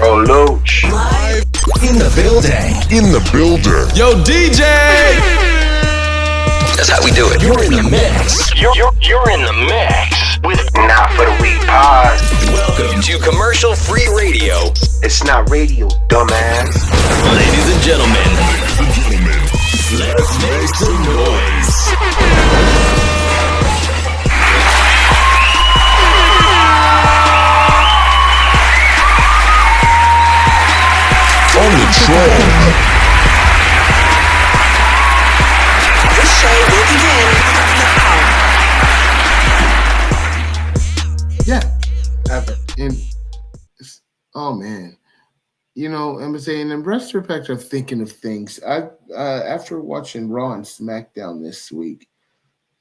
Loach. Live in the building. Yo, DJ! That's how we do it. You're in the mix. You're in the mix with Not For The Weak Pod. Welcome to commercial-free radio. It's not radio, dumbass. Ladies and gentlemen, let's make some noise. On the troll. This show will begin now. Yeah, and oh man, I'm saying in retrospect of thinking of things. I after watching Raw and SmackDown this week,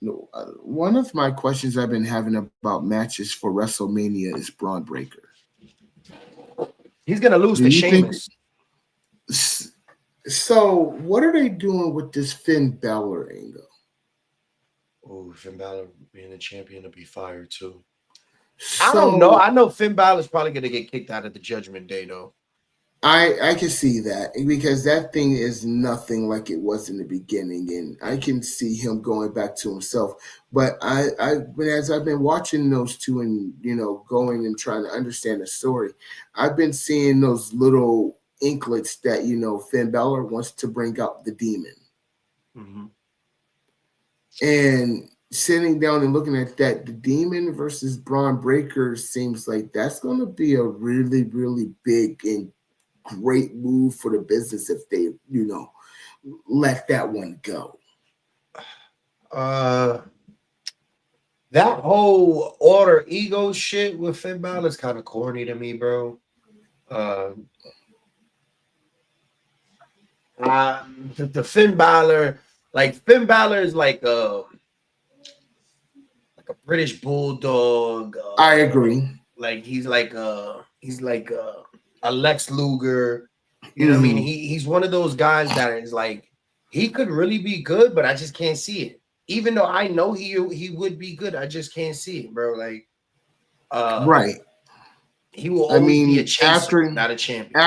one of my questions I've been having about matches for WrestleMania is Braun Breaker. He's gonna lose to Sheamus. So, what are they doing with this Finn Balor angle? Oh, Finn Balor being the champion to be fired too. So, I don't know. I know Finn Balor's probably gonna get kicked out at the Judgment Day though. I can see that because that thing is nothing like it was in the beginning, and I can see him going back to himself. But as I've been watching those two and going and trying to understand the story, I've been seeing those little inklets that Finn Balor wants to bring out the demon, and sitting down and looking at that, the demon versus Braun Breaker seems like that's going to be a really, really big and great move for the business if they, let that one go. That whole order ego shit with Finn Balor is kind of corny to me, bro. The Finn Balor, Finn Balor is like a British bulldog. I agree. He's like a Lex Luger. You know what I mean? He's one of those guys that is like, he could really be good, but I just can't see it. Even though I know he would be good, I just can't see it, bro. Right. He will always be a chaser, not a champion.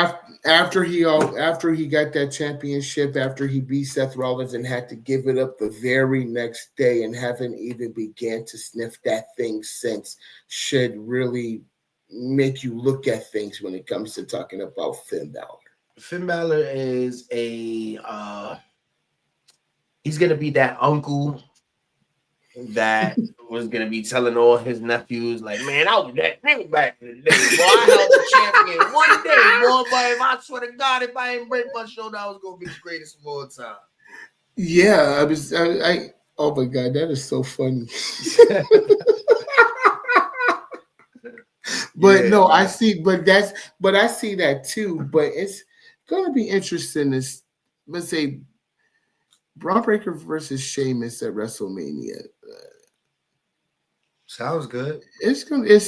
After he got that championship, after he beat Seth Rollins and had to give it up the very next day and haven't even began to sniff that thing since, should really make you look at things when it comes to talking about Finn Balor. Finn Balor is he's gonna be that uncle that was gonna be telling all his nephews, like, man, I was that nigga back in the day, boy. I held the champion one day, boy. But if I swear to God, if I ain't break my shoulder, I was gonna be the greatest of all time. Yeah, I oh my God, that is so funny. But yeah, no, man. I see that too. But it's gonna be interesting. Let's say Braun Breaker versus Sheamus at WrestleMania. Sounds good. It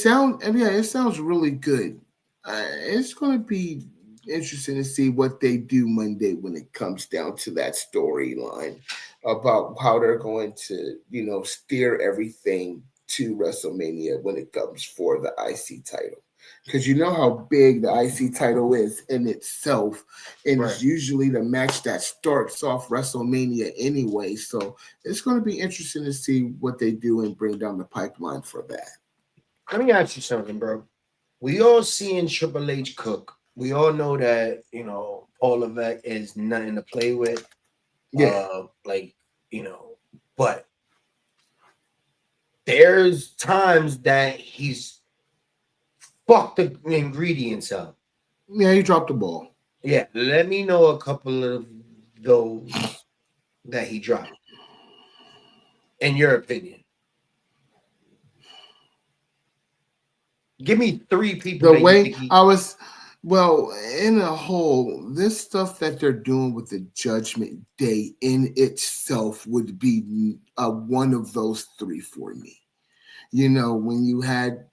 sounds really good. It's gonna be interesting to see what they do Monday when it comes down to that storyline about how they're going to, steer everything to WrestleMania when it comes for the IC title. Because you know how big the IC title is in itself, and Right. It's usually the match that starts off WrestleMania anyway. So it's going to be interesting to see what they do and bring down the pipeline for that. Let me ask you something, bro. We all seeing Triple H cook. We all know that, Paul Levesque is nothing to play with. Yeah. But there's times that he's fucked the ingredients up. Yeah, he dropped the ball. Yeah, let me know a couple of those that he dropped, in your opinion. Give me 3 people. The way in a whole, this stuff that they're doing with the Judgment Day in itself would be one of those 3 for me. When you had,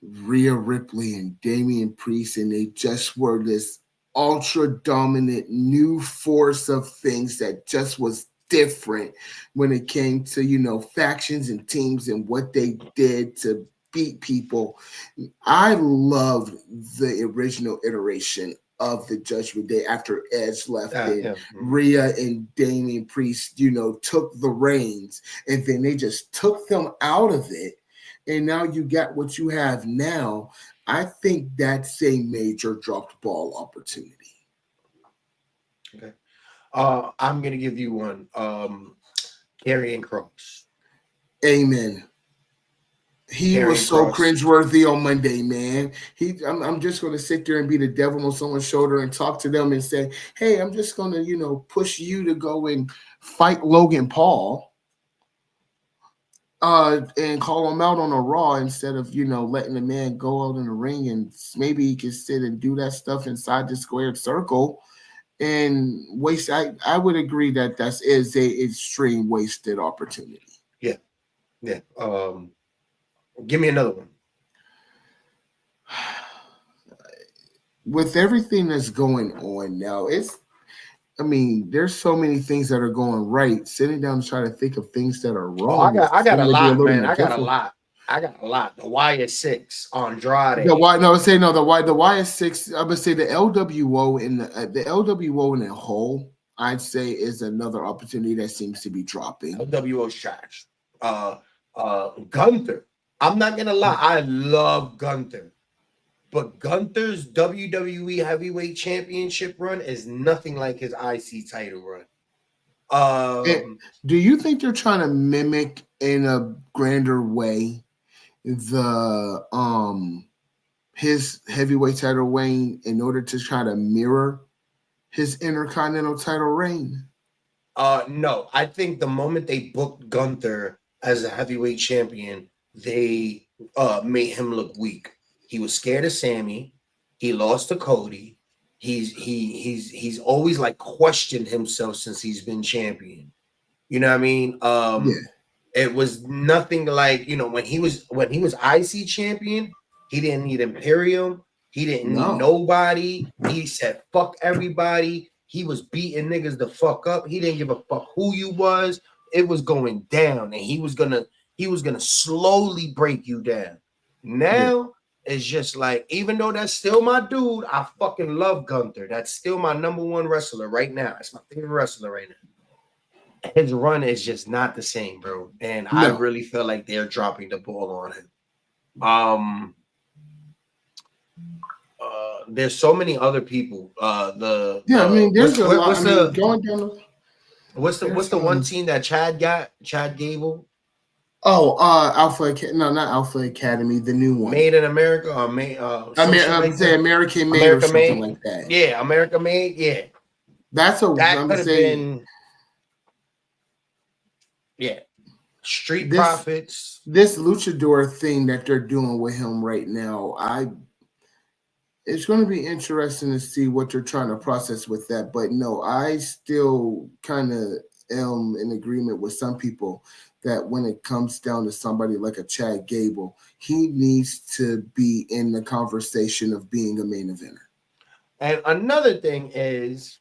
Rhea Ripley and Damian Priest, and they just were this ultra dominant new force of things that just was different when it came to, factions and teams and what they did to beat people. I loved the original iteration of the Judgment Day after Edge left and Rhea and Damian Priest, took the reins, and then they just took them out of it. And now you got what you have now. I think that's a major dropped ball opportunity. Okay. I'm going to give you one. Karrion Kross. Amen. He was so cringeworthy on Monday, man. I'm just going to sit there and be the devil on someone's shoulder and talk to them and say, hey, I'm just going to, push you to go and fight Logan Paul and call him out on a Raw instead of, letting the man go out in the ring and maybe he can sit and do that stuff inside the squared circle and waste. I would agree that is a extreme wasted opportunity. Yeah. Yeah. Give me another one. With everything that's going on now, there's so many things that are going right. Sitting down to try to think of things that are wrong. I got a lot, man. I got a lot. The YS6, Andrade. The YS6. I would say the LWO and the LWO in a whole, I'd say, is another opportunity that seems to be dropping. LWO's trash. Gunther. I'm not gonna lie, I love Gunther, but Gunther's WWE Heavyweight Championship run is nothing like his IC title run. Do you think they're trying to mimic in a grander way the his heavyweight title reign in order to try to mirror his Intercontinental title reign? No, I think the moment they booked Gunther as a heavyweight champion, they made him look weak. He was scared of Sammy. He lost to Cody. He's always like questioned himself since he's been champion. You know what I mean? It was nothing like, when he was IC champion, he didn't need Imperium. He didn't need nobody. He said fuck everybody. He was beating niggas the fuck up. He didn't give a fuck who you was. It was going down, and he was gonna slowly break you down. Now it's just like, even though that's still my dude, I fucking love Gunther. That's still my number one wrestler right now. That's my favorite wrestler right now. His run is just not the same, bro. And I really feel like they're dropping the ball on him. There's so many other people. There's a lot. Going down. What's the one team that Chad got? Chad Gable. Oh, not Alpha Academy, the new one. Made in America or American Made or something like that. Yeah, America Made. Yeah, that could have been. Yeah, Street Profits. This luchador thing that they're doing with him right now, it's going to be interesting to see what they're trying to process with that. But no, I still kind of am in agreement with some people that when it comes down to somebody like a Chad Gable, he needs to be in the conversation of being a main eventer. And another thing is,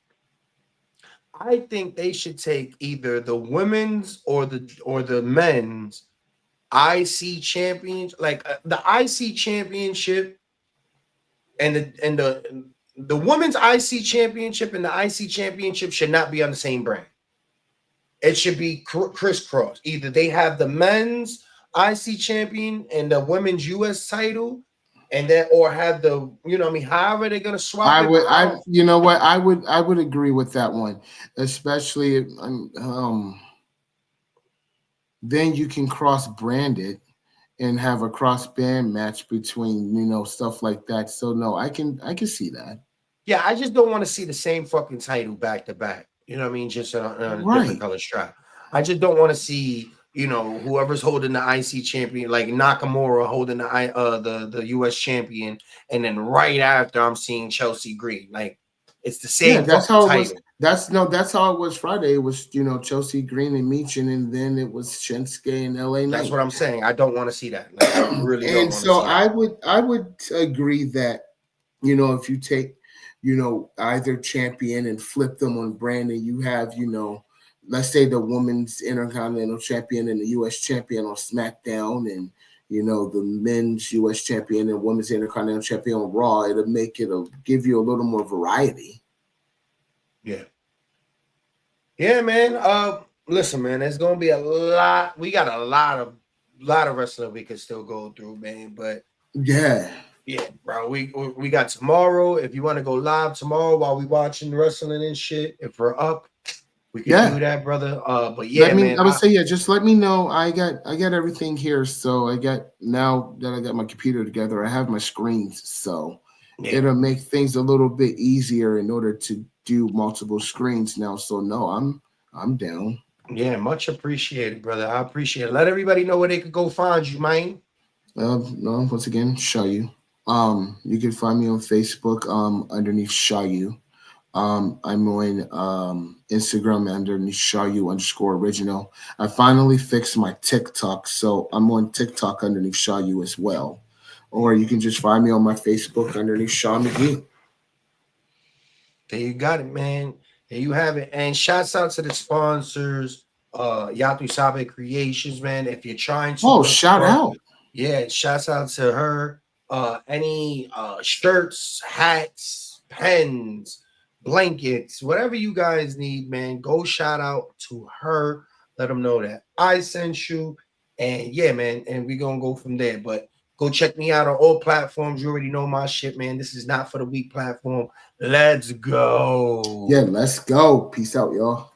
I think they should take either the women's or the men's IC champions, like the IC championship and the women's IC championship and the IC championship should not be on the same brand. It should be crisscross. Either they have the men's IC champion and the women's US title, and then or have the, however they're gonna swap. I would agree with that one, especially then you can cross brand it and have a cross band match between stuff like that. So no, I can see that. Yeah, I just don't want to see the same fucking title back to back. You know what I mean? Just on a different color strap. I just don't want to see, whoever's holding the IC champion, like Nakamura holding the US champion, and then right after I'm seeing Chelsea Green. Like, it's the same. Yeah, that's how it was. Title. That's how it was Friday. It was Chelsea Green and Michin, and then it was Shinsuke and LA Knight. That's what I'm saying. I don't want to see that. Like, I really don't. And so I would agree that if you take either champion and flip them on brand, and you have let's say the women's Intercontinental champion and the US champion on SmackDown, and the men's U.S. champion and women's Intercontinental champion on Raw. It'll give you a little more variety. Yeah. Yeah, man. Listen, man, there's gonna be a lot. We got a lot of wrestling we can still go through, man. But yeah, bro. We got tomorrow. If you want to go live tomorrow while we watching wrestling and shit, if we're up, we can do that, brother. But yeah, man. I would say just let me know. I got everything here. So now that I got my computer together, I have my screens. So it'll make things a little bit easier in order to do multiple screens now. So no, I'm down. Yeah, much appreciated, brother. I appreciate it. Let everybody know where they could go find you, man. No, once again, Shayu. You can find me on Facebook underneath Shayu. I'm on Instagram underneath Shayu_original. I finally fixed my TikTok, so I'm on TikTok underneath Shayu as well. Or you can just find me on my Facebook underneath Shaw McGee. There you got it, man. There you have it. And shouts out to the sponsors, Yatu Sabe Creations, man. If you're trying to shout out. Yeah, shouts out to her. Any shirts, hats, pens, blankets, whatever you guys need, man, go shout out to her. Let them know that I sent you. And yeah, man, and we're gonna go from there. But go check me out on all platforms. You already know my shit, man. This is Not For The Weak platform. Let's go. Yeah, let's go. Peace out, y'all.